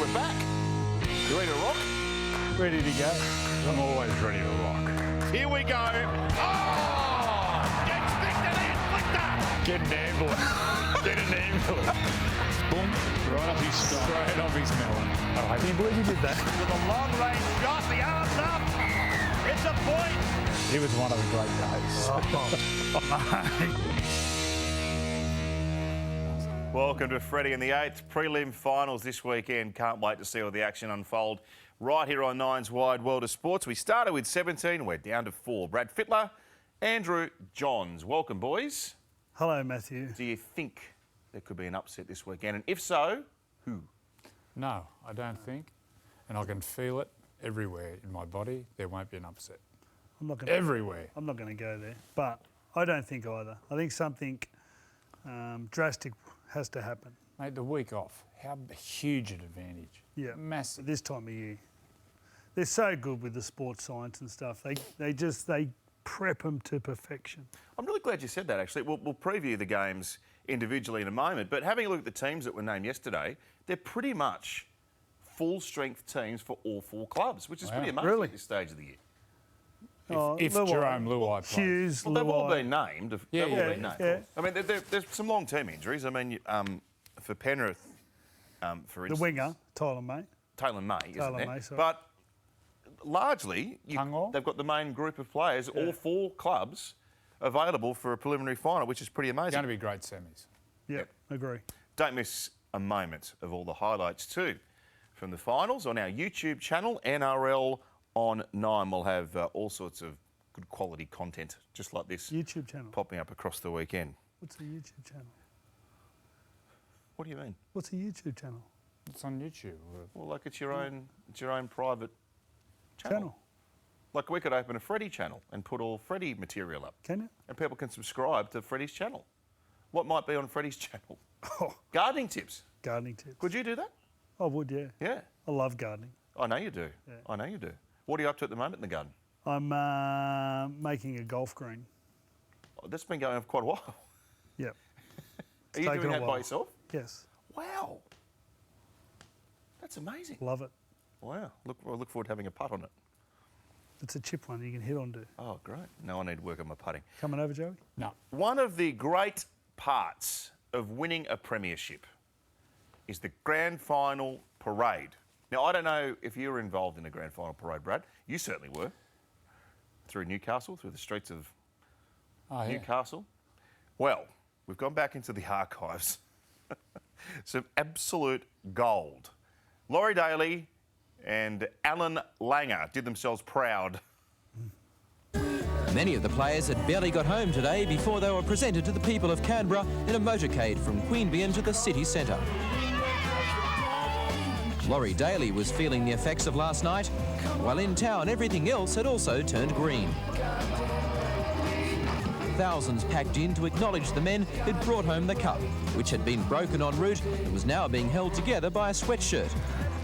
we're back. You ready to rock? Ready to go. I'm always ready to rock. Here we go. Oh! Get Fittler and Flicker! Get an ambulance. Get an ambulance. Boom. Right up his stomach. Straight off his melon. Oh, I can't believe he did that. With a long-range shot, the arms up. It's a point. He was one of the great days. Welcome to Freddy and the Eighth. Prelim finals this weekend. Can't wait to see all the action unfold right here on Nine's Wide World of Sports. We started with 17, we're down to 4. Brad Fittler, Andrew Johns. Welcome, boys. Hello, Matthew. Do you think there could be an upset this weekend? And if so, who? No, I don't think. And I can feel it everywhere in my body. There won't be an upset. Everywhere. I'm not going to go there. But I don't think either. I think something drastic has to happen. Mate, the week off, how huge an advantage. Yeah, massive. This time of year. They're so good with the sports science and stuff. They prep them to perfection. I'm really glad you said that, actually. We'll preview the games individually in a moment, but having a look at the teams that were named yesterday, they're pretty much full-strength teams for all 4 clubs, which is pretty amazing at this stage of the year. If Jarome Luai plays. Hughes, well, they've all been named. Yeah. I mean, there's some long-term injuries. I mean, for Penrith, for instance... The winger, Tyler May, isn't there? sorry. But largely, they've got the main group of players, all 4 clubs, available for a preliminary final, which is pretty amazing. Going to be great semis. Yep, agree. Don't miss a moment of all the highlights too from the finals on our YouTube channel, NRL on 9. We'll have all sorts of good quality content, just like this. YouTube channel. Popping up across the weekend. What's a YouTube channel? What do you mean? What's a YouTube channel? It's on YouTube. Well, like it's your own private channel. Like we could open a Freddy channel and put all Freddy material up. Can you? And people can subscribe to Freddy's channel. What might be on Freddy's channel? Oh, gardening tips. gardening tips. Could you do that? I would, yeah. Yeah. I love gardening. I know you do. Yeah. I know you do. What are you up to at the moment in the garden? I'm making a golf green. Oh, that's been going on for quite a while. Yep. Are you doing that by yourself? Yes. Wow. That's amazing. Love it. Wow. I look forward to having a putt on it. It's a chip one you can hit onto. Oh, great. No, I need to work on my putting. Coming over, Joey? No. One of the great parts of winning a premiership is the grand final parade. Now, I don't know if you were involved in the grand final parade, Brad. You certainly were. Through Newcastle, through the streets of Newcastle. Well, we've gone back into the archives. Some absolute gold. Laurie Daly and Alan Langer did themselves proud. Many of the players had barely got home today before they were presented to the people of Canberra in a motorcade from Queanbeyan to the city centre. Laurie Daly was feeling the effects of last night, while in town everything else had also turned green. Thousands packed in to acknowledge the men who'd brought home the cup, which had been broken en route and was now being held together by a sweatshirt.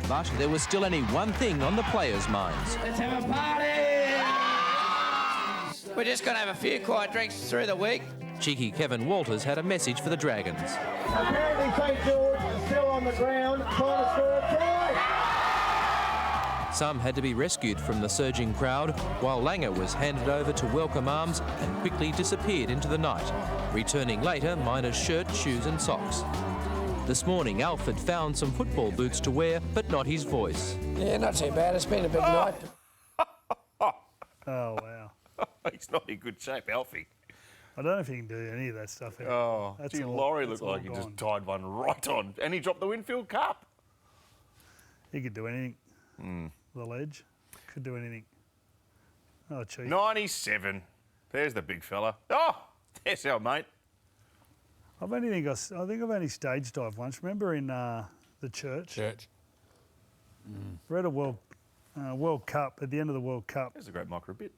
But there was still only one thing on the players' minds. Let's have a party! We're just going to have a few quiet drinks through the week. Cheeky Kevin Walters had a message for the Dragons. Apparently St George is still on the ground trying to score a try. Some had to be rescued from the surging crowd, while Langer was handed over to welcome arms and quickly disappeared into the night, returning later minus shirt, shoes and socks. This morning, Alfred found some football boots to wear, but not his voice. Yeah, not too bad. It's been a big night. Oh, wow. He's not in good shape, Alfie. I don't know if he can do any of that stuff. Oh, gee, Laurie looked like he just tied one right on. And he dropped the Winfield Cup. He could do anything. The ledge. Could do anything. Oh, cheap. 97. There's the big fella. Oh, there's our mate. I think I've only stage dived once. Remember in the church? We're at a World Cup, at the end of the World Cup. There's a great micro bit.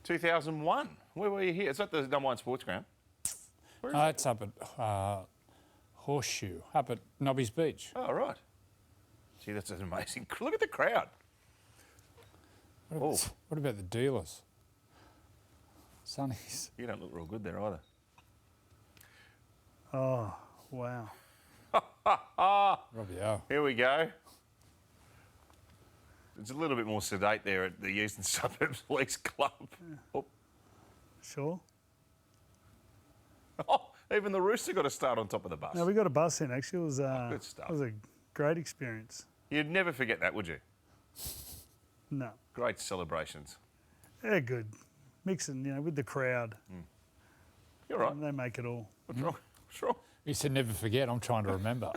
2001. Where were you here? Is that the number 1 sports ground? It's up at Horseshoe, up at Nobby's Beach. Oh, right. Gee, that's an amazing... Look at the crowd. What about the dealers? Sonny's. You don't look real good there either. Oh, wow. Robbie O. Here we go. It's a little bit more sedate there at the Eastern Suburbs Police Club. Oh. Sure. Oh, even the Rooster got a start on top of the bus. No, we got a bus in, actually. It was, good stuff. It was a great experience. You'd never forget that, would you? No. Great celebrations. They're good. Mixing, with the crowd. You're right. They make it all. What's wrong? What's wrong? He said never forget. I'm trying to remember.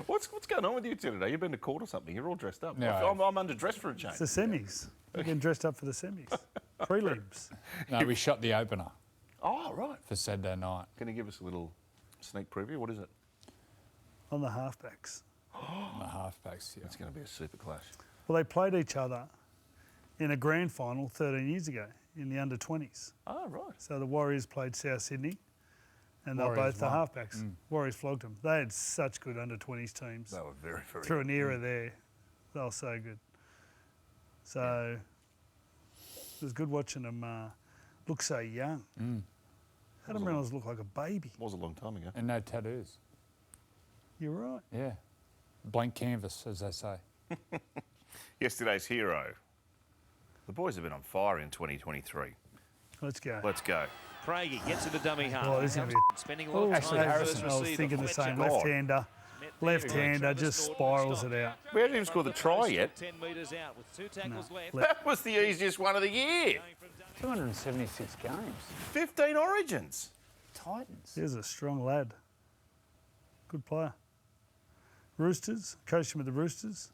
What's going on with you two today? You've been to court or something? You're all dressed up. No, I'm underdressed for a change. It's the semis. We're getting dressed up for the semis. Prelims. No, we shot the opener Oh, right. for Saturday night. Can you give us a little sneak preview? What is it? On the halfbacks. The halfbacks, yeah. It's going to be a super clash. Well, they played each other in a grand final 13 years ago in the under-20s. Oh, right. So the Warriors played South Sydney, and they were Warriors both the won. halfbacks. Warriors flogged them. They had such good under-20s teams. They were very, very Through an era there, they were so good. So it was good watching them look so young. Adam Reynolds looked like a baby. Was a long time ago. And no tattoos. You're right. Yeah. Blank canvas, as they say. Yesterday's hero. The boys have been on fire in 2023. Let's go. Let's go. Craigie gets into dummy half. Oh, this is gonna be- Spending a lot of Ashley time Harrison. first I was receiver. thinking the same. God. Left-hander. Left-hander just spirals it out. We haven't even scored the try yet. 10 metres out with 2 tackles left. That was the easiest one of the year. 276 games. 15 origins. Titans. He's a strong lad. Good player. Roosters, coached him with the Roosters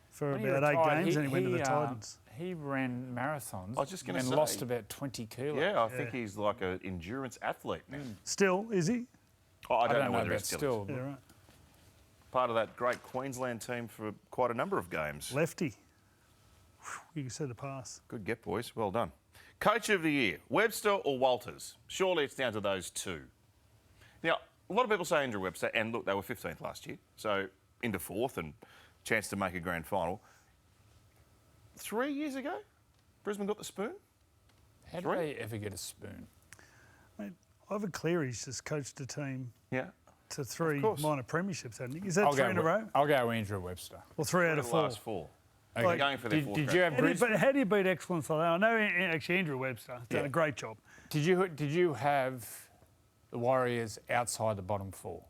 for When he about 8 retired, games, and he went to the he, Titans. He ran marathons I was just gonna and say. lost about 20 kilos. Yeah, I think he's like an endurance athlete now. Still, is he? Oh, I I don't know whether but he's still Yeah, right. part of that great Queensland team for quite a number of games. Lefty. Whew, you can see the pass. Good get, boys. Well done. Coach of the year, Webster or Walters? Surely it's down to those two. Now, a lot of people say Andrew Webster, and look, they were 15th last year, so into 4th and chance to make a grand final. 3 years ago, Brisbane got the spoon. How do they ever get a spoon? Mate, Ivan Cleary's just coached a team Yeah. to 3 course. minor premierships, hasn't he? Is that 3 in a row? I'll go Andrew Webster. Or 3 out of The 4? last 4. Okay. They're going for their 4th. Did you have How do you, Brisbane? but how do you beat excellence like that? I know actually Andrew Webster has done a great job. Did you have the Warriors outside the bottom 4?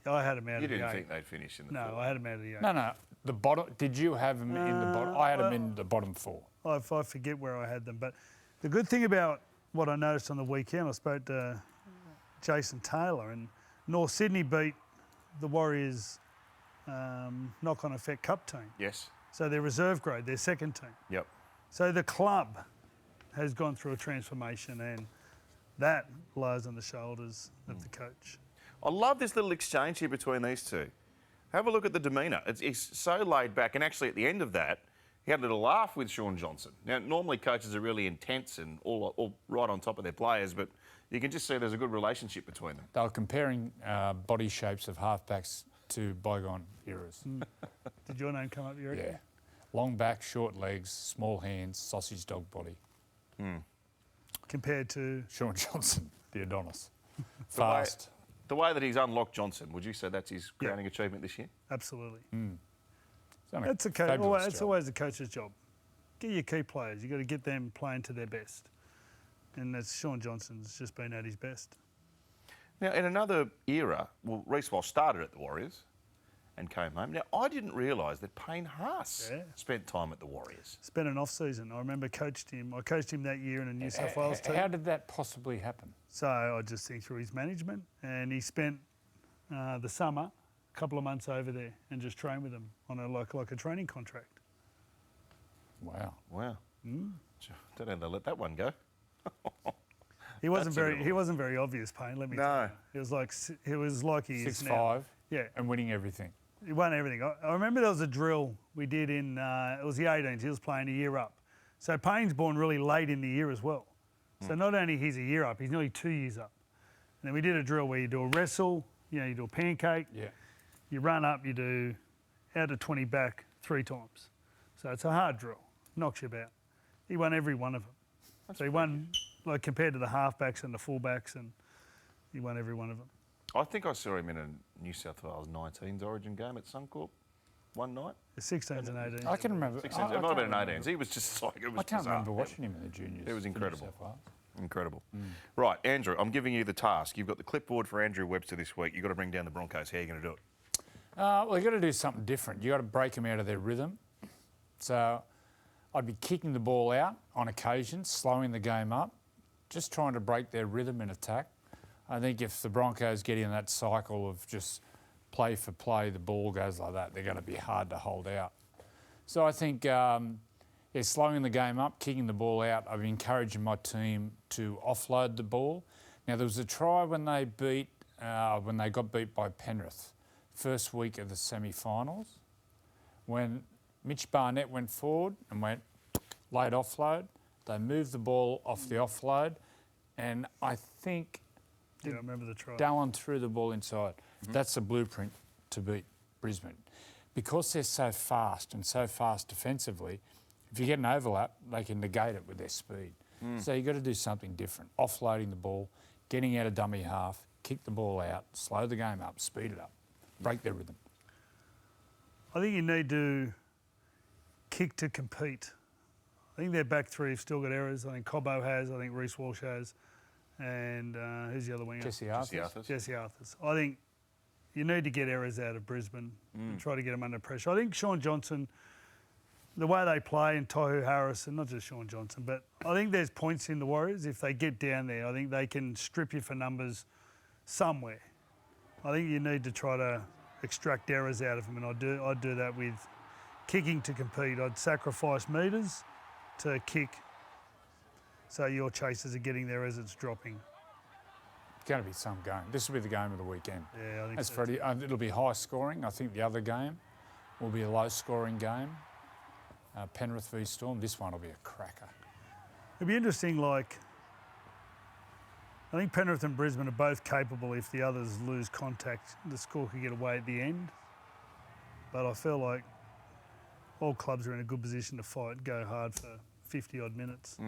I had him out You of the didn't 8. think they'd finish in the No, 4th. I had him out of the 8. No. The bottom. Did you have them in the bottom? I had them in the bottom 4. I forget where I had them. But the good thing about what I noticed on the weekend, I spoke to Jason Taylor, and North Sydney beat the Warriors knock-on effect cup team. Yes. So they're reserve grade, their second team. Yep. So the club has gone through a transformation, and that lies on the shoulders of the coach. I love this little exchange here between these two. Have a look at the demeanour. It's so laid back, and actually at the end of that, he had a little laugh with Sean Johnson. Now, normally coaches are really intense and all right on top of their players, but you can just see there's a good relationship between them. They were comparing body shapes of halfbacks to bygone eras. Did your name come up, you reckon? Yeah. Long back, short legs, small hands, sausage dog body. Compared to... Sean Johnson, the Adonis. Fast. The way that he's unlocked Johnson, would you say that's his crowning achievement this year? Absolutely. Done a That's fabulous that's job. always the coach's job. Get your key players. You've got to get them playing to their best. And that's Sean Johnson's just been at his best. Now, in another era, well, Reece Walsh started at the Warriors and came home. Now, I didn't realise that Payne Haas spent time at the Warriors. Spent an off-season. I remember I coached him that year in a New South Wales team. How did that possibly happen? So I just think through his management, and he spent the summer, a couple of months over there, and just trained with them on like a training contract. Wow. Wow. Don't know they let that one go. He wasn't very obvious, Payne. Let me tell you. He was like he is now. 6'5", Yeah, and winning everything. he won everything. I remember there was a drill we did in it was the 18s. He was playing a year up. So Payne's born really late in the year as well. So not only he's a year up, he's nearly 2 years up. And then we did a drill where you do a wrestle, you do a pancake, you run up, you do out of 20 back 3 times. So it's a hard drill, knocks you about. He won every one of them. So he won, like compared to the halfbacks and the fullbacks, and he won every one of them. I think I saw him in a New South Wales 19s Origin game at Suncorp. one night. The 16s and 18s. I can remember. 16s. It might have been an 18s. He was just like, it was I can't bizarre. remember watching him in the juniors. It was for New incredible. South Wales. Incredible. Right, Andrew, I'm giving you the task. You've got the clipboard for Andrew Webster this week. You've got to bring down the Broncos. How are you going to do it? Well, you've got to do something different. You've got to break them out of their rhythm. So I'd be kicking the ball out on occasion, slowing the game up, just trying to break their rhythm in attack. I think if the Broncos get in that cycle of just play for play, the ball goes like that, they're going to be hard to hold out. So I think slowing the game up, kicking the ball out. I'm encouraging my team to offload the ball. Now, there was a try when they got beat by Penrith, first week of the semi-finals, when Mitch Barnett went forward and went late offload. They moved the ball off the offload, and I think Yeah, I remember the try. Dallin threw the ball inside. That's the blueprint to beat Brisbane. Because they're so fast and so fast defensively, if you get an overlap, they can negate it with their speed. So you've got to do something different. Offloading the ball, getting out of dummy half, kick the ball out, slow the game up, speed it up, break their rhythm. I think you need to kick to compete. I think their back three have still got errors. I think Cobbo has. I think Reece Walsh has. And who's the other winger? Jesse Arthurs. Jesse Arthurs. I think you need to get errors out of Brisbane and try to get them under pressure. I think Sean Johnson, the way they play, and Tohu Harris, and not just Sean Johnson, but I think there's points in the Warriors. If they get down there, I think they can strip you for numbers somewhere. I think you need to try to extract errors out of them, and I'd do that with kicking to compete. I'd sacrifice metres to kick so your chasers are getting there as it's dropping. It's going to be some game. This will be the game of the weekend. Yeah, I think As so. Freddie, it'll be high scoring. I think the other game will be a low scoring game. Penrith v Storm. This one will be a cracker. It'd be interesting, like, I think Penrith and Brisbane are both capable if the others lose contact, the score could get away at the end. But I feel like all clubs are in a good position to fight, go hard for 50-odd minutes.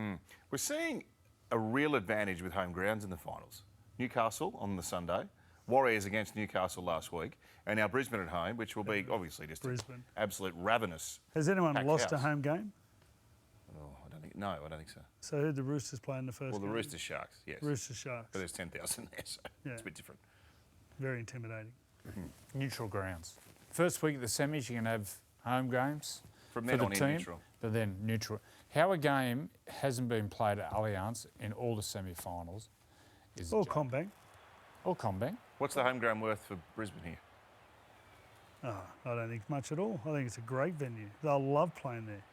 We're seeing a real advantage with home grounds in the finals. Newcastle on the Sunday, Warriors against Newcastle last week, and now Brisbane at home, which will be obviously just Brisbane. an absolute ravenous. Has anyone packed lost a house. home game? Oh, I don't think so. So who did the Roosters play in the first Well, the game? Roosters Sharks, yes. Roosters Sharks. But there's 10,000 there, so Yeah. it's a bit different. Very intimidating. Neutral grounds. First week of the semis, you can have home games From for then the on in team, neutral. but then neutral. How a game hasn't been played at Allianz in all the semi-finals is a Or joke. Combank. Or Combank. What's the home ground worth for Brisbane here? Oh, I don't think much at all. I think it's a great venue. They'll love playing there.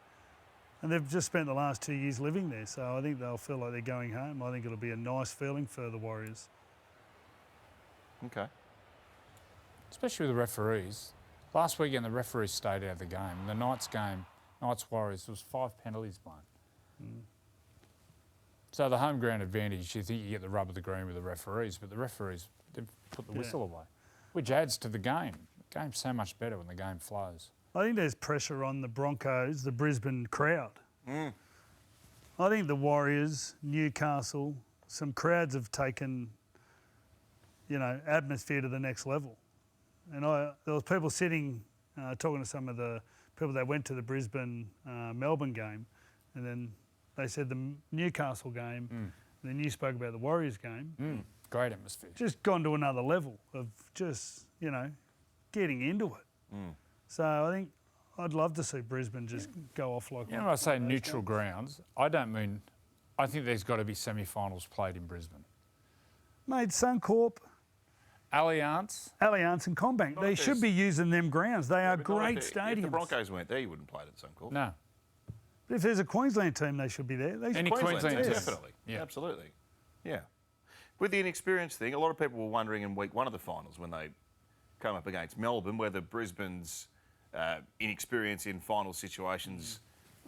And they've just spent the last 2 years living there, so I think they'll feel like they're going home. I think it'll be a nice feeling for the Warriors. Okay. Especially with the referees. Last weekend, the referees stayed out of the game. The Knights game, Knights Warriors, there was 5 penalties blown. So the home ground advantage, you think you get the rub of the green with the referees, but the referees, they've put the whistle away, which adds to the game. The game's so much better when the game flows. I think there's pressure on the Broncos, the Brisbane crowd. I think the Warriors, Newcastle, some crowds have taken, atmosphere to the next level. And there was people sitting, talking to some of the people that went to the Brisbane-Melbourne game, and then they said the Newcastle game, and then you spoke about the Warriors game. Great atmosphere. Just gone to another level of just, getting into it. So I think I'd love to see Brisbane just go off like When I say neutral grounds, I think there's got to be semi-finals played in Brisbane. Mate, Suncorp, Allianz, and Combank, Not they if should there's- be using them grounds. They are But not great if the stadiums. Broncos weren't there, you wouldn't play it at Suncorp. no. But if there's a Queensland team, they should be there. They should Any Queensland team, team. definitely. Yeah. Absolutely. Yeah. With the inexperienced thing, a lot of people were wondering in week 1 of the finals when they came up against Melbourne whether Brisbane's inexperience in final situations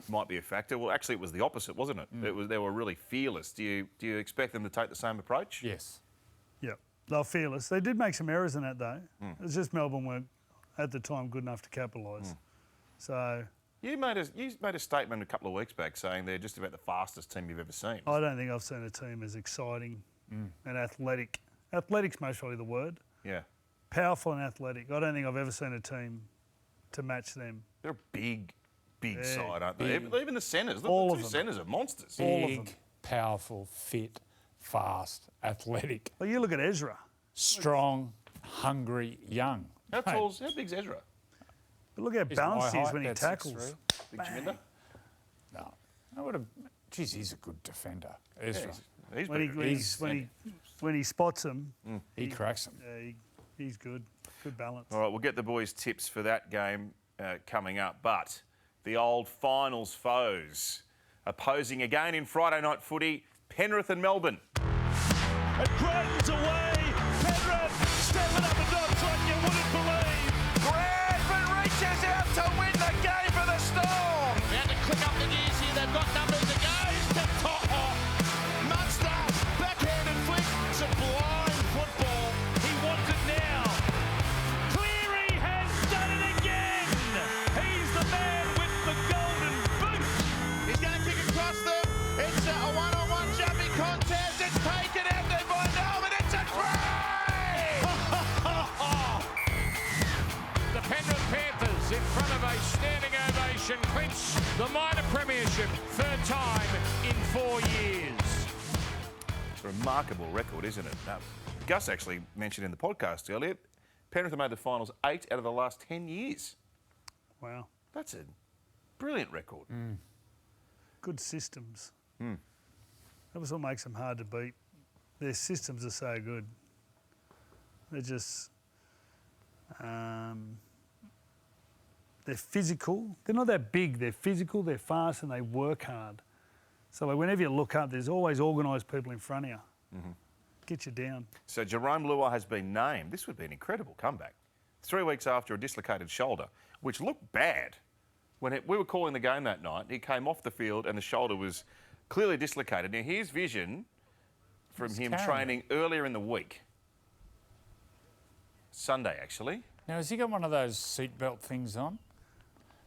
might be a factor. Well, actually, it was the opposite, wasn't it? They were really fearless. Do you expect them to take the same approach? Yes. Yeah, they're fearless. They did make some errors in that, though. It's just Melbourne weren't, at the time, good enough to capitalise. So You made a statement a couple of weeks back saying they're just about the fastest team you've ever seen. I don't think I've seen a team as exciting and athletic. Athletic's most probably the word. Yeah. Powerful and athletic. I don't think I've ever seen a team to match them. They're a big side, aren't they? Even the centres. All The of two them. centres are monsters. All of Big, them. powerful, fit, fast, athletic, Well, you look at Ezra. strong, hungry, young. How Mate, tall's, how big's Ezra? But look how he's balanced my he is height, when he about tackles. 6'3". Big Jaminda? No. I would have. Geez, he's a good defender. Ezra. He's When he, big. when, he, when he spots him, He cracks them. he's good. Good balance. All right, we'll get the boys' tips for that game coming up. But the old finals foes opposing again in Friday night footy, Penrith and Melbourne. And Crichton's away. Penrith stepping up a notch like you wouldn't believe. Bradford reaches out to win the game for the Storm. They had to click up the gears here. They've got numbers to go. Munster, backhanded flick. Sublime football. He wants it now. Cleary has done it again. He's the man with the golden boot. He's going to kick across them. It's a one-on-one jumping contest. It's taken out there by Melbourne. It's a try! The Penrith Panthers in front of a standing ovation clinch the minor premiership, third time in 4 years. It's a remarkable record, isn't it? Gus actually mentioned in the podcast earlier, Penrith have made the finals 8 out of the last 10 years. Wow. That's a brilliant record. Good systems. That was what makes them hard to beat. Their systems are so good. They're just... they're physical. They're not that big. They're physical, they're fast, and they work hard. So like whenever you look up, there's always organised people in front of you. Get you down. So Jarome Luai has been named. This would be an incredible comeback. 3 weeks after a dislocated shoulder, which looked bad. When we were calling the game that night, he came off the field and the shoulder was clearly dislocated. Now, here's vision from him training earlier in the week. Sunday, actually. Now, has he got one of those seatbelt things on?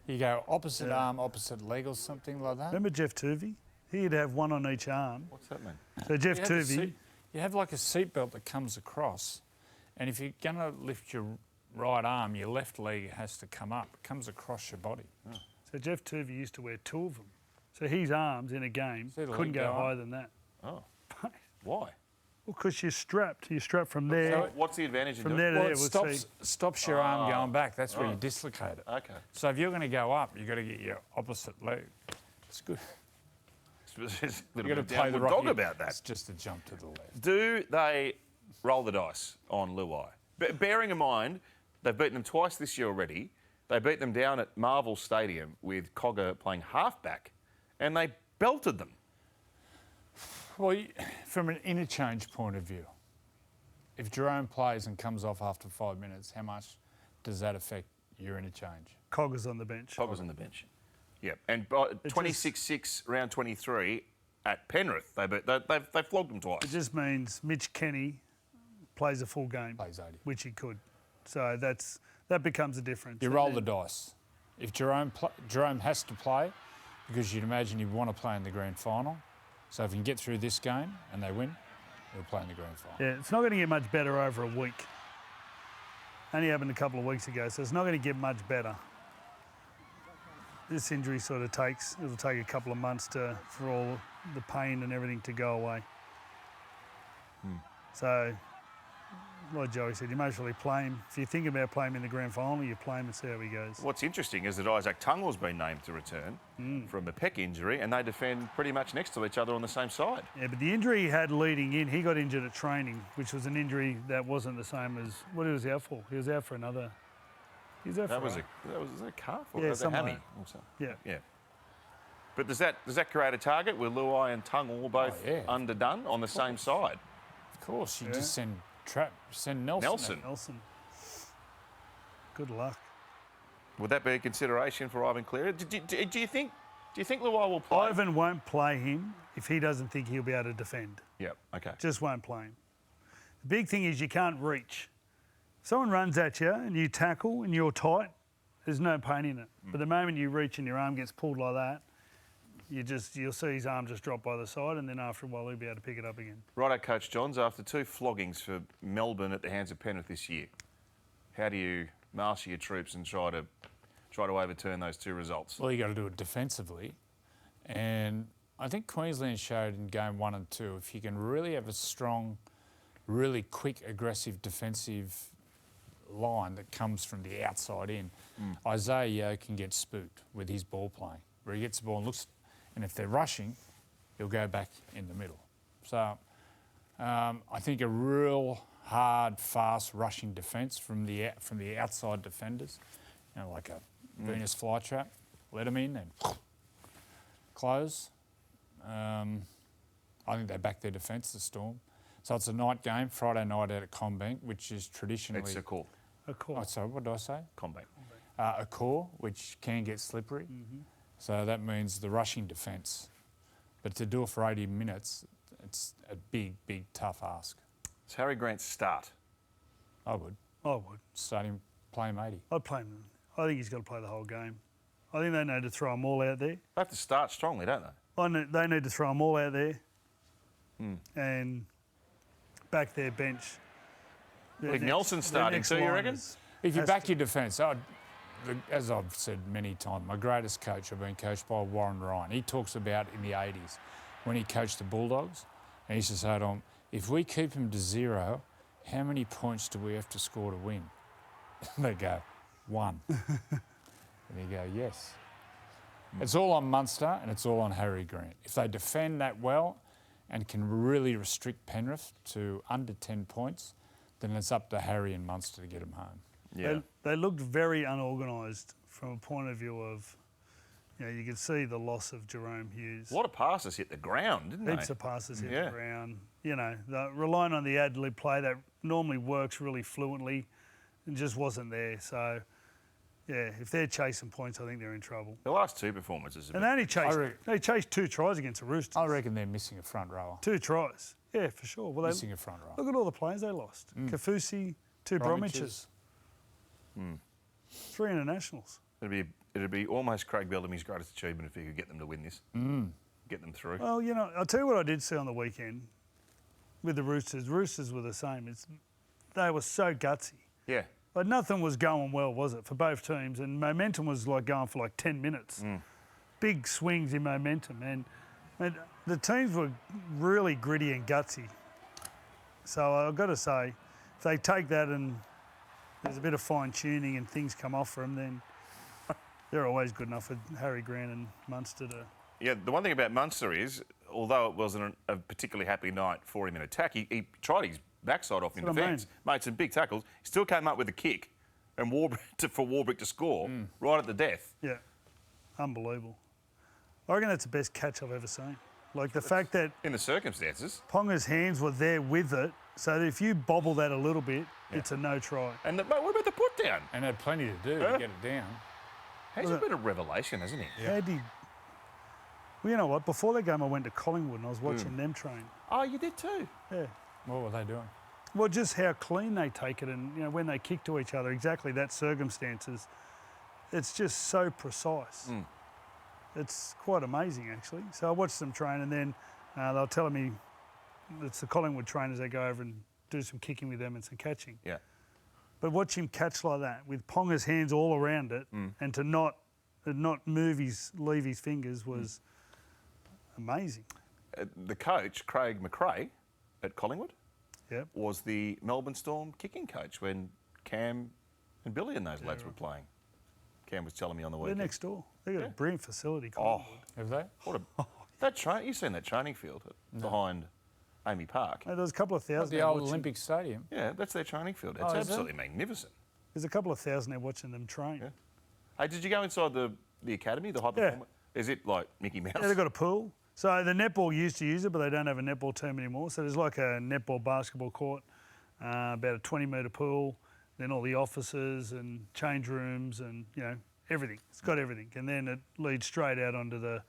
You go opposite arm, opposite leg or something like that? Remember Jeff Tuvey? He'd have one on each arm. What's that mean? So Jeff You have a Tuvey... seat- you have like a seatbelt that comes across, and if you're going to lift your right arm, your left leg has to come up. It comes across your body. So Jeff Tuvey used to wear 2 of them. So his arms in a game See the leg couldn't go go up? higher than that. Oh, why? Well, because you're strapped. You're strapped from there. What's the advantage in From doing there to Well, there. it We'll see. stops your arm going back. That's where you dislocate it. Okay. So if you're going to go up, you've got to get your opposite leg. It's good. It's a little You've got bit to play the downward right dog about that. It's just a jump to the left. Do they roll the dice on Luai? Bearing in mind, they've beaten them twice this year already. They beat them down at Marvel Stadium with Cogger playing halfback, and they belted them. Well, from an interchange point of view, if Jarome plays and comes off after 5 minutes, how much does that affect your interchange? Cogger's on the bench. Cogger's on the bench. Yep. And 26-6, round 23 at Penrith, they flogged them twice. It just means Mitch Kenny plays a full game, Plays 80. which he could. So that becomes a difference. You And roll then- the dice. If Jarome has to play, because you'd imagine he'd want to play in the grand final. So if he can get through this game and they win, he'll play in the grand final. Yeah, it's not going to get much better over a week. Only happened a couple of weeks ago, so it's not going to get much better. This injury sort of it'll take a couple of months for all the pain and everything to go away. So, like Joey said, you may as well play him. If you think about playing him in the grand final, you play him and see how he goes. What's interesting is that Isaac Tungall's been named to return from a pec injury, and they defend pretty much next to each other on the same side. Yeah, but the injury he had leading in, he got injured at training, which was an injury that wasn't the same as what he was out for. He was out for another. He was out That for was a calf or Yeah, a something hammy like or something. Yeah. Yeah. But does that create a target where Luai and Tungall both underdone on the same side? Of course, you just send Nelson. Nelson. Good luck. Would that be a consideration for Ivan Cleary? Do you think Luai will play? Ivan won't play him if he doesn't think he'll be able to defend. Yep. Okay. Just won't play him. The big thing is you can't reach. Someone runs at you and you tackle and you're tight, there's no pain in it. But the moment you reach and your arm gets pulled like that, you'll see his arm just drop by the side, and then after a while he'll be able to pick it up again. Righto, Coach Johns, after 2 floggings for Melbourne at the hands of Penrith this year, how do you master your troops and try to try to overturn those two results? Well, you got to do it defensively. And I think Queensland showed in game 1 and 2, if you can really have a strong, really quick, aggressive defensive line that comes from the outside in, Isaiah Yeo can get spooked with his ball playing, where he gets the ball and looks, and if they're rushing, he'll go back in the middle. So I think a real hard, fast rushing defence from the outside defenders, like a Venus flytrap, let them in and close. I think they back their defence, the Storm. So it's a night game, Friday night out at CommBank, which is traditionally... It's a call. A core. Oh, sorry, what did I say? CommBank. A core, which can get slippery. So that means the rushing defence. But to do it for 80 minutes, it's a big, big, tough ask. Does Harry Grant start? I would. I would. Start him, play him 80. I'd play him. I think he's got to play the whole game. I think they need to throw them all out there. They have to start strongly, don't they? They need to throw them all out there and back their bench. Big Nelson starting too, you reckon? If you back your defence, as I've said many times, my greatest coach, I've been coached by Warren Ryan. He talks about in the 80s when he coached the Bulldogs, and he used to say to them, if we keep him to 0, how many points do we have to score to win? They go, 1. And you go, yes. It's all on Munster and it's all on Harry Grant. If they defend that well and can really restrict Penrith to under 10 points, then it's up to Harry and Munster to get them home. Yeah. They looked very unorganised from a point of view of, you could see the loss of Jarome Hughes. A lot of passes hit the ground, didn't they? Heaps of passes hit the ground. Relying on the ad-lib play that normally works really fluently, it just wasn't there. So, if they're chasing points, I think they're in trouble. The last two performances have And they chased 2 tries against the Roosters. I reckon they're missing a front rower. 2 tries. Yeah, for sure. Well, Missing a front rower. Look at all the players they lost. Kafusi, 2 Bromwiches. 3 internationals. It'd be almost Craig Bellamy's greatest achievement if he could get them to win this. Get them through. Well, I'll tell you what I did see on the weekend with the Roosters. Roosters were the same. They were so gutsy. Yeah. Like nothing was going well, was it, for both teams? And momentum was like going for like 10 minutes. Big swings in momentum. And the teams were really gritty and gutsy. So I've got to say, if they take that and there's a bit of fine-tuning and things come off for them, then they're always good enough with Harry Grant and Munster to... Yeah, the one thing about Munster is, although it wasn't a particularly happy night for him in attack, he tried his backside off in defence, made some big tackles, he still came up with a kick and for Warbrick to score right at the death. Yeah, unbelievable. I reckon that's the best catch I've ever seen. Like the fact that... In the circumstances. Ponga's hands were there with it, so that if you bobble that a little bit, it's a no try. And what about the put down? And had plenty to do to get it down. He's a bit of revelation, hasn't he? Yeah. Well, you know what? Before that game, I went to Collingwood and I was watching them train. Oh, you did too? Yeah. What were they doing? Well, just how clean they take it and, when they kick to each other, exactly that circumstances. It's just so precise. It's quite amazing, actually. So I watched them train and then they were telling me it's the Collingwood trainers that go over and do some kicking with them and some catching. Yeah. But watch him catch like that with Ponga's hands all around it and to not leave his fingers was amazing. The coach, Craig McRae, at Collingwood, was the Melbourne Storm kicking coach when Cam and Billy and those lads were playing. Cam was telling me on the weekend. They're next door. They've got a brilliant facility, Collingwood. Have they? You've seen that training field behind Amy Park. There's a couple of thousand. The old Olympic Stadium. Yeah, that's their training field. It's absolutely magnificent. There's a couple of thousand there watching them train. Yeah. Hey, did you go inside the academy, the high performance? Is it like Mickey Mouse? Yeah, they've got a pool. So the netball used to use it, but they don't have a netball team anymore. So there's like a netball basketball court, about a 20-metre pool, then all the offices and change rooms and, everything. It's got everything. And then it leads straight out onto the,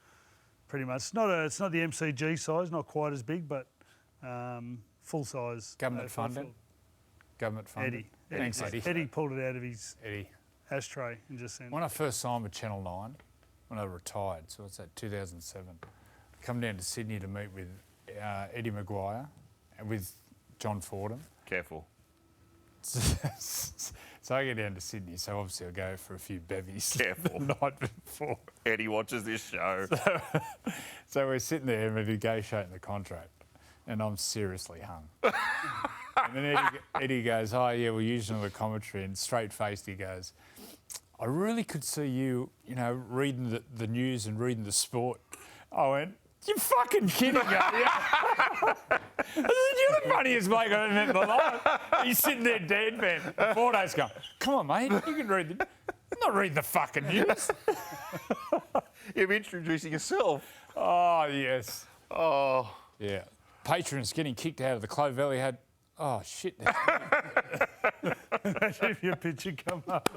pretty much, it's not the MCG size, not quite as big, but full size. Government funded? Government funded? Eddie. Thanks, Eddie. Eddie pulled it out of his ashtray and just sent it. When I first signed with Channel 9, when I retired, so what's that, 2007, I come down to Sydney to meet with Eddie McGuire and with John Fordham. Careful. So I get down to Sydney, so obviously I go for a few bevies Careful. the night before. Eddie watches this show. So we're sitting there and we're negotiating the contract, and I'm seriously hung. And then Eddie goes, "Oh yeah, we're using the commentary," and straight-faced he goes, "I really could see you, reading the news and reading the sport." I went, "You're fucking kidding, are you?" You're the funniest bloke I've ever met in my life. He's sitting there deadpan. 4 days going, "Come on, mate, you can read the... I'm not reading the fucking news." You're introducing yourself. Oh, yes. Oh. Yeah. Patrons getting kicked out of the Clove Valley had... Oh, shit. Imagine if your picture come up.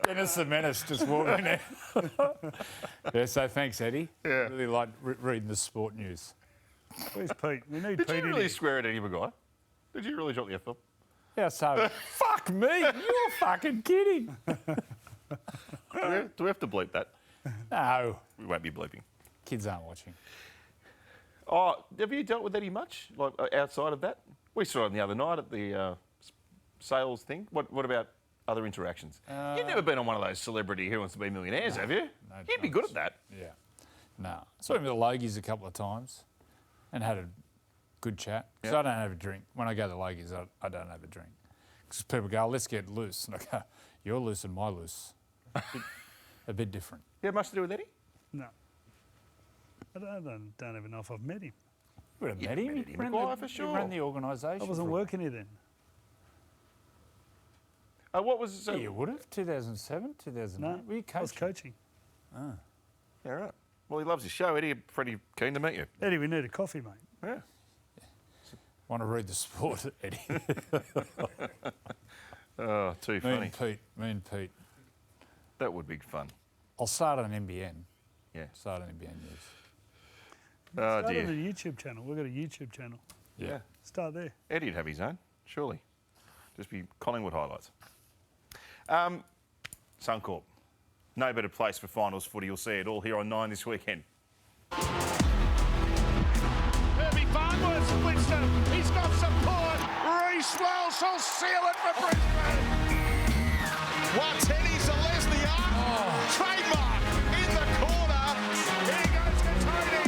Dennis the Menace just walking in. Yeah, so thanks, Eddie. Yeah. Really like reading the sport news. Where's Pete? We need Did Pete you in really here. swear at Eddie McGuire? Did you really drop the F-bomb? Yeah, so... Fuck me! You're fucking kidding. Do we have to bleep that? No. We won't be bleeping. Kids aren't watching. Oh, have you dealt with Eddie much, like outside of that? We saw him the other night at the sales thing. What about other interactions? You've never been on one of those celebrity Who Wants to Be Millionaires, have you? No You'd be good at that. Yeah. No. Saw him at the Logies a couple of times and had a good chat. Because I don't have a drink. When I go to the Logies, I don't have a drink. Because people go, "Let's get loose." And I go, "You're loose and my loose." A bit different. You have much to do with Eddie? No. I don't even know if I've met him. You would have met met him. Eddie He ran McGuire the- for sure. He ran the organisation. I wasn't working here then. What was... Yeah, you would have. 2007, 2008. No, Were you I was coaching? coaching. Yeah, right. Well, he loves his show. Eddie, pretty keen to meet you. Eddie, we need a coffee, mate. Yeah. Want to read the sport, Eddie? Oh, too Me funny. and Pete. That would be fun. I'll start on NBN. Yeah. Start on NBN News. Oh, Start dear. on a YouTube channel. We've got a YouTube channel. Yeah. Start there. Eddie'd have his own, surely. Just be Collingwood highlights. Suncorp. No better place for finals footy. You'll see it all here on 9 this weekend. Herbie Farnworth splits them. He's got support. Reece Welsh will seal it for Brisbane. Wateni Celestia. Trademark in the corner. Here goes Katoni.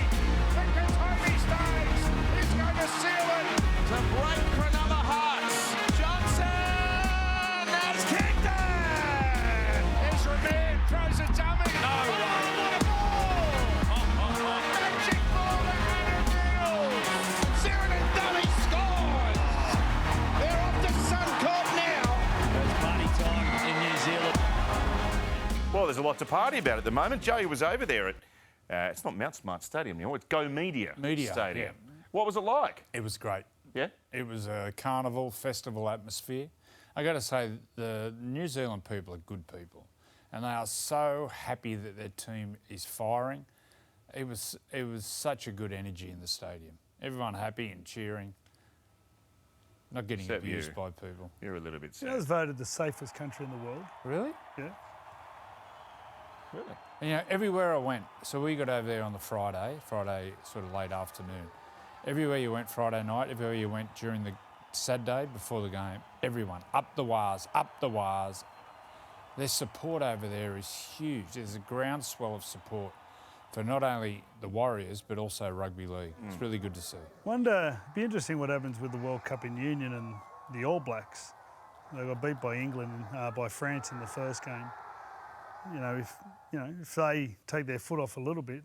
And Katoni stays. He's going to seal it. To break Cronulla Hearts. Johnson has kicked it. Ezra Mann throws a dummy. No way. What a ball. Magic ball to Adam Mills. Sheridan dummy scores. They're off to Suncorp now. It's party time in New Zealand. Well, there's a lot to party about at the moment. Joey was over there at, it's not Mount Smart Stadium anymore, it's Go Media Stadium. Yeah. What was it like? It was great. Yeah? It was a carnival, festival atmosphere. I got to say, the New Zealand people are good people, and they are so happy that their team is firing. It was such a good energy in the stadium. Everyone happy and cheering. Not getting Except abused you. by people. You're a little bit You know, it sad. was voted the safest country in the world. Really? Yeah. Really? And, everywhere I went, so we got over there on the Friday sort of late afternoon. Everywhere you went Friday night, everywhere you went during the Saturday before the game, everyone, up the wires. Their support over there is huge. There's a groundswell of support for not only the Warriors, but also rugby league. It's really good to see. Wonder, it'd be interesting what happens with the World Cup in Union and the All Blacks. They got beat by England, by France in the first game. If they take their foot off a little bit,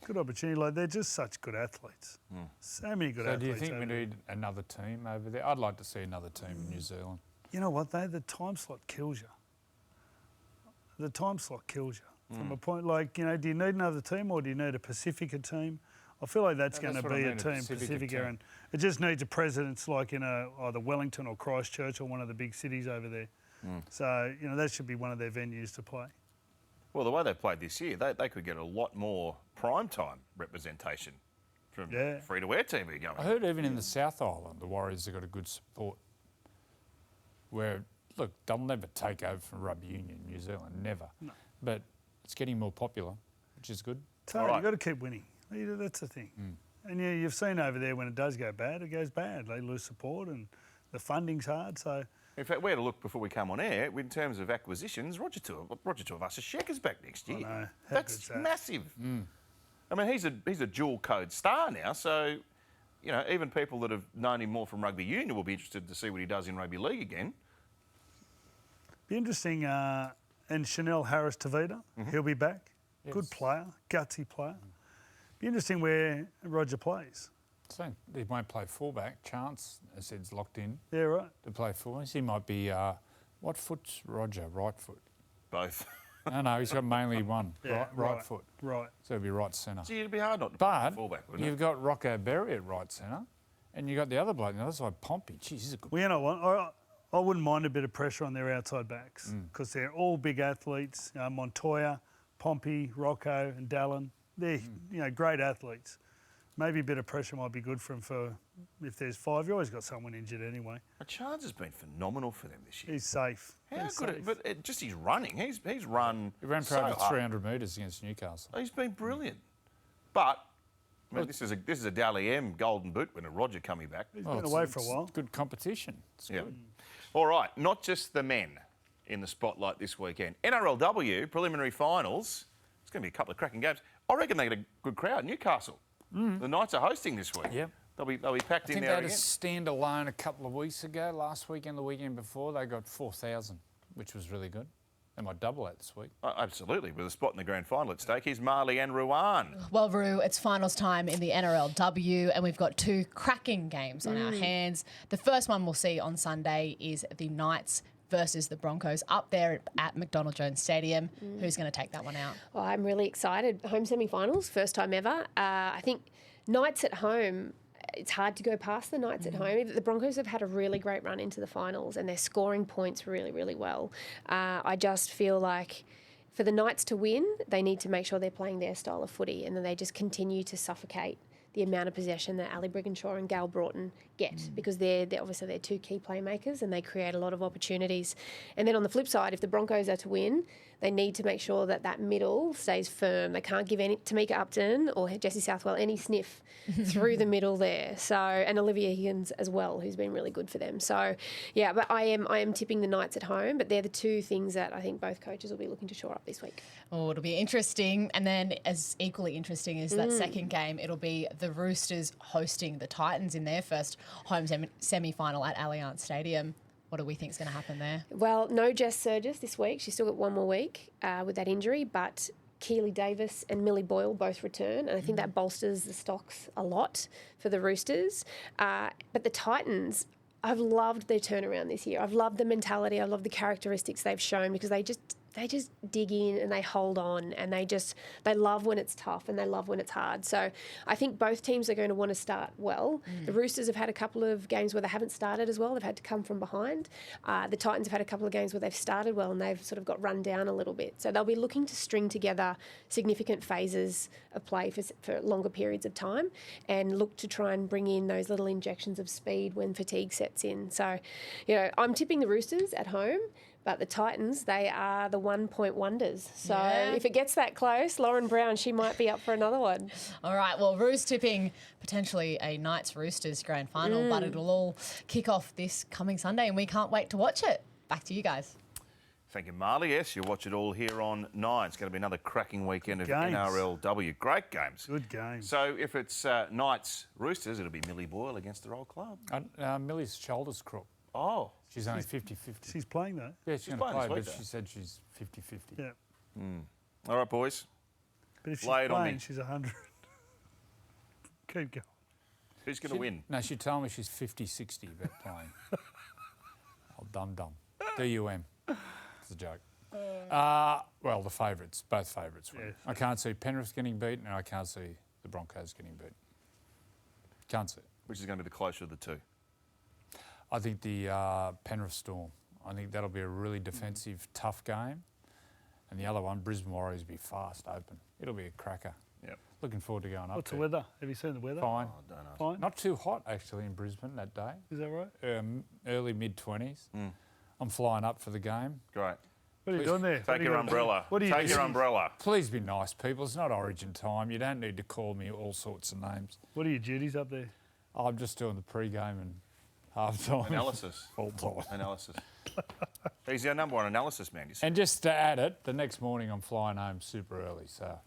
good opportunity. Like, they're just such good athletes. So many good So athletes. do you think we over there. need another team over there? I'd like to see another team in New Zealand. You know what, though? The time slot kills you. The time slot kills you. From a point do you need another team or do you need a Pacifica team? I feel like that's going to what I be mean, a a team, Pacifica team. and it just needs a presence like in either Wellington or Christchurch or one of the big cities over there. So, that should be one of their venues to play. Well, the way they played this year, they could get a lot more primetime representation from free-to-air TV going. I heard even in the South Island, the Warriors have got a good support. Where, look, they'll never take over from rugby union in New Zealand, never. No. But it's getting more popular, which is good. So All right. you've got to keep winning. That's the thing. And you've seen over there when it does go bad, it goes bad. They lose support and the funding's hard. So In fact, we had a look before we come on air. In terms of acquisitions, Roger Tuivasa-Sheck's back next year. know. How That's good's that? massive. I mean, he's a dual code star now, so you know even people that have known him more from rugby union will be interested to see what he does in rugby league again. Be interesting. And Chanel Harris-Tavita, he'll be back. Yes. Good player, gutsy player. Be interesting where Roger plays. So he won't play fullback. Chance, as said's locked in Yeah, right. to play fullback. He might be, what foot's Roger? Right foot? Both. No, he's got mainly one. Yeah, right foot. Right. So it'll be right centre. Gee, it'd be hard not to play But fullback, wouldn't you've got Rocco Berry at right centre, and you've got the other bloke on the other side, Pompey. Jeez, he's a good Well, you know what? I wouldn't mind a bit of pressure on their outside backs because they're all big athletes. Montoya, Pompey, Rocco, and Dallin. They're great athletes. Maybe a bit of pressure might be good for them. For if there's 5, you always got someone injured anyway. Chance has been phenomenal for them this year. He's safe. How He's good? safe. But just his running. He's run. He ran for so over hard. 300 metres against Newcastle. He's been brilliant. But I mean, this is a Dally M Golden Boot winner, Roger coming back. He's been away for a while. Good competition. It's Yeah. good. All right, not just the men in the spotlight this weekend. NRLW preliminary finals. It's going to be a couple of cracking games. I reckon they get a good crowd. Newcastle. The Knights are hosting this week. Yep. They'll be packed I in think they there had a again. stand-alone a couple of weeks ago. Last weekend, the weekend before, they got 4,000, which was really good. They might double that this week. Oh, absolutely, with a spot in the grand final at stake. Here's Marley and Ruan. Well, Roo, it's finals time in the NRLW, and we've got 2 cracking games on our hands. The first one we'll see on Sunday is the Knights versus the Broncos up there at McDonald Jones Stadium. Who's going to take that one out? Well, I'm really excited. Home semi-finals, first time ever. I think Knights at home, it's hard to go past the Knights at home. The Broncos have had a really great run into the finals and they're scoring points really, really well. I just feel like for the Knights to win, they need to make sure they're playing their style of footy and then they just continue to suffocate the amount of possession that Ali Brigginshaw and Gal Broughton get because they're obviously they're 2 key playmakers and they create a lot of opportunities. And then on the flip side, if the Broncos are to win, they need to make sure that that middle stays firm. They can't give any Tamika Upton or Jessie Southwell any sniff through the middle there. So and Olivia Higgins as well, who's been really good for them. So yeah, but I am tipping the Knights at home, but they're the 2 things that I think both coaches will be looking to shore up this week. Oh, it'll be interesting. And then as equally interesting as that second game, it'll be the Roosters hosting the Titans in their first home semi-final at Allianz Stadium. What do we think is going to happen there? Well, no Jess Surgis this week. She's still got 1 more week with that injury, but Keely Davis and Millie Boyle both return, and I think that bolsters the stocks a lot for the Roosters. But the Titans, I've loved their turnaround this year. I've loved the mentality. I love the characteristics they've shown because they just dig in and they hold on and they love when it's tough and they love when it's hard. So I think both teams are going to want to start well. The Roosters have had a couple of games where they haven't started as well. They've had to come from behind. The Titans have had a couple of games where they've started well and they've sort of got run down a little bit. So they'll be looking to string together significant phases of play for longer periods of time and look to try and bring in those little injections of speed when fatigue sets in. So, I'm tipping the Roosters at home. But the Titans, they are the 1-point wonders. So if it gets that close, Lauren Brown, she might be up for another one. All right, well, Roo's tipping potentially a Knights-Roosters grand final, but it'll all kick off this coming Sunday and we can't wait to watch it. Back to you guys. Thank you, Marley. Yes, you'll watch it all here on 9. It's going to be another cracking weekend of Games. NRLW. Great games. Good game. So if it's Knights-Roosters, it'll be Millie Boyle against their old club. Millie's shoulder's crook. Oh. She's only 50-50. She's playing though. Yeah, she's going to playing play, this week, but though. she said she's 50-50. Yeah. All right, boys. But if she's Lay it on playing, me. she's 100. Keep going. Who's going to win? No, she told me she's 50-60 about playing. Oh, dum-dum. D-U-M. It's a joke. Well, the favourites, both favourites win. Yes. I can't see Penrith getting beaten and I can't see the Broncos getting beaten. Can't see it. Which is going to be the closer of the 2? I think the Penrith Storm. I think that'll be a really defensive, tough game. And the other one, Brisbane Warriors, will be fast, open. It'll be a cracker. Yep. Looking forward to going up What's there. the weather? Have you seen the weather? Fine. Oh, don't ask. Fine. Not too hot, actually, in Brisbane that day. Is that right? Early mid-20s. I'm flying up for the game. Great. What are you doing there? Take your umbrella. What are you Take your doing? umbrella. Please be nice, people. It's not Origin time. You don't need to call me all sorts of names. What are your duties up there? I'm just doing the pre-game and half time. Analysis. Full time. Analysis. He's our number one analysis man, you see. And just to add it, the next morning I'm flying home super early, so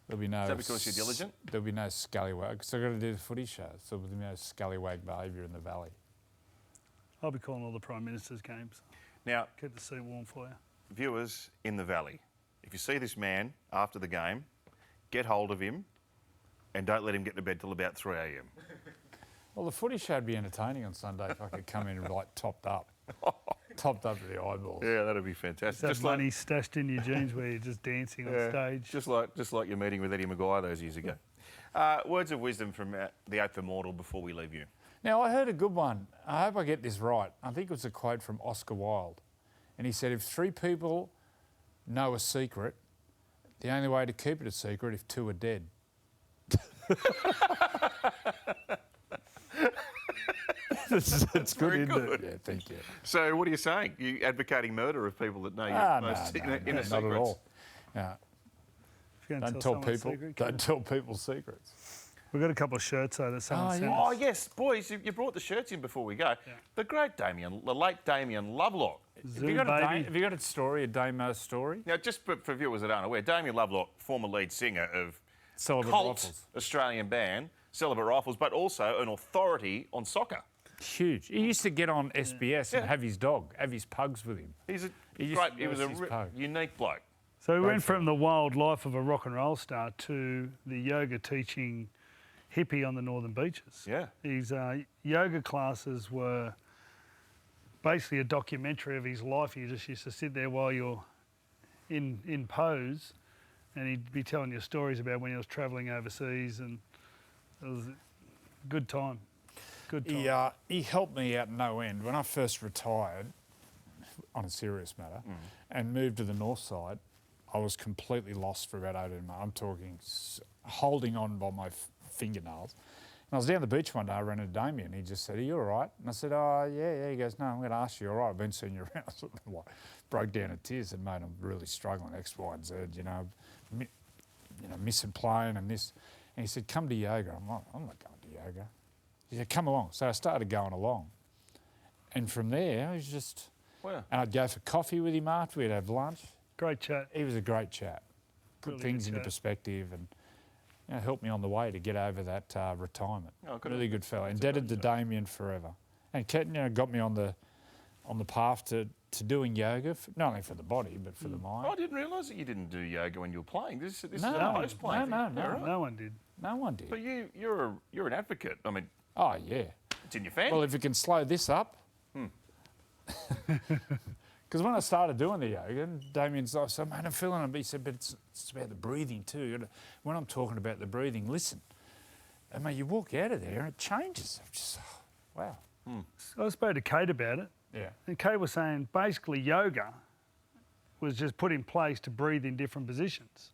there'll be no... Is that because you're diligent? There'll be no scallywag, because I've got to do the footy show, so there'll be no scallywag behaviour in the valley. I'll be calling all the Prime Minister's games. Now, Keep the seat warm for you. viewers in the valley, if you see this man after the game, get hold of him and don't let him get to bed till about 3 a.m. Well, the footy show would be entertaining on Sunday if I could come in like topped up to the eyeballs. Yeah, that'd be fantastic. That money stashed in your jeans where you're just dancing on stage. Just like your meeting with Eddie McGuire those years ago. Words of wisdom from the Eighth Immortal before we leave you. Now, I heard a good one. I hope I get this right. I think it was a quote from Oscar Wilde. And he said, if 3 people know a secret, the only way to keep it a secret if 2 are dead. That's very good, isn't it? Yeah, thank you. So what are you saying? You advocating murder of people that know your most inner secrets? Not at all. No. If you're gonna Don't tell tell someone a people. secret, Don't tell people secrets. We've got a couple of shirts though that someone sent us. Oh, yes, boys, you brought the shirts in before we go. Yeah. The late Damien Lovelock. Zoo, Have you got a story, a Damo story? Now, just for viewers that aren't aware, Damien Lovelock, former lead singer of Celibate cult Rifles. Australian band, Celibate Rifles, but also an authority on soccer. Huge. He used to get on SBS and have his dog, have his pugs with him. He was his a pug. unique bloke. So we went from the wild life of a rock and roll star to the yoga teaching hippie on the northern beaches. Yeah. His yoga classes were basically a documentary of his life. He just used to sit there while you're in pose and he'd be telling you stories about when he was travelling overseas, and it was a good time. Good time. He helped me out no end. When I first retired, on a serious matter, and moved to the north side, I was completely lost for about 18 months. I'm talking holding on by my fingernails. And I was down the beach one day, I ran into Damien. He just said, are you all right? And I said, oh, yeah. He goes, no, I'm going to ask you, all right? I've been seeing you around. I sort of like broke down in tears and, mate, I'm really struggling, X, Y, and Z, missing playing and this. And he said, come to yoga. I'm like, I'm not going to yoga. He said, come along. So I started going along. And from there, it was just... Wow. And I'd go for coffee with him after. We'd have lunch. Great chat. He was a great chat. Put Really things good into chat. perspective and helped me on the way to get over that retirement. Oh, good. Really good fella. Indebted to Damien forever. And got me on the path to doing yoga, not only for the body, but for the mind. I didn't realise that you didn't do yoga when you were playing. This is No, a post-playing thing. no. Yeah, right. No one did. No one did. But you're an advocate. I mean, Oh, yeah. it's in your family. Well, if it can slow this up. Because when I started doing the yoga, and Damien's like, so, man, I'm feeling it. He said, but it's about the breathing too. When I'm talking about the breathing, listen. I mean, you walk out of there and it changes. I'm just, wow. I spoke to Kate about it. Yeah. And Kate was saying basically yoga was just put in place to breathe in different positions.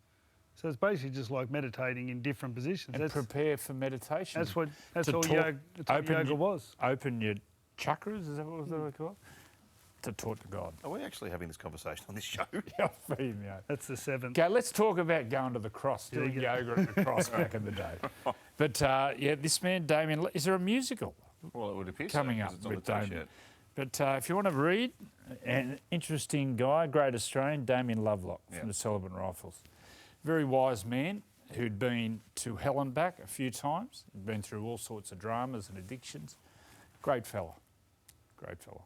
So it's basically just like meditating in different positions. And prepare for meditation. That's what To all talk- yoga was. Open your chakras, is that what they call? To talk to God. Are we actually having this conversation on this show? Yeah, feeding you. That's the 7th. Okay, let's talk about going to the cross, doing yoga at the cross back in the day. But this man, Damien, is there a musical Well, it would appear coming so, up 'cause it's on with the Damien? t-shirt. But if you want to read, an interesting guy, great Australian, Damien Lovelock from the Celibate Rifles. Very wise man who'd been to hell and back a few times, been through all sorts of dramas and addictions. Great fella. Great fella.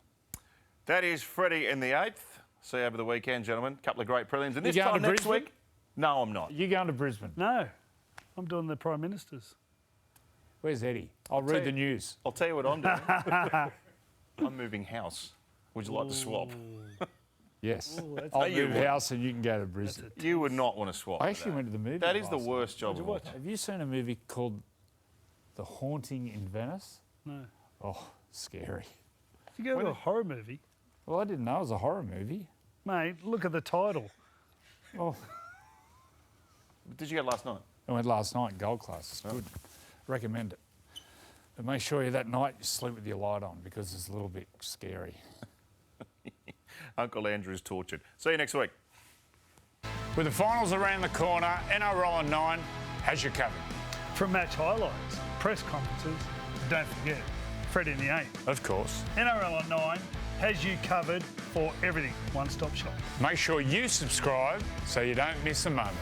That is Freddy and the Eighth. See you over the weekend, gentlemen. Couple of great prelims. And this You going time to next Brisbane? week, no, I'm not. You going to Brisbane? No, I'm doing the Prime Minister's. Where's Eddie? I'll read the news. I'll tell you what I'm doing. I'm moving house. Would you like to swap? Yes. Ooh, that's- I'll No, you move house and you can go to Brisbane. You would not want to swap. I for actually that. went to the movie. That is the last night. worst job of all time. Have you seen a movie called The Haunting in Venice? No. Oh, scary. You go to a horror movie, Well, I didn't know it was a horror movie. mate. Look at the title. Oh, Did you go last night? I went last night in Gold Class. It's good. Recommend it. But make sure you that night you sleep with your light on because it's a little bit scary. Uncle Andrew's tortured. See you next week. With the finals around the corner, NRL on 9 has you covered. From match highlights, press conferences, don't forget, Freddy The Eighth. Of course. NRL on 9 has you covered for everything. One-stop shop. Make sure you subscribe so you don't miss a moment.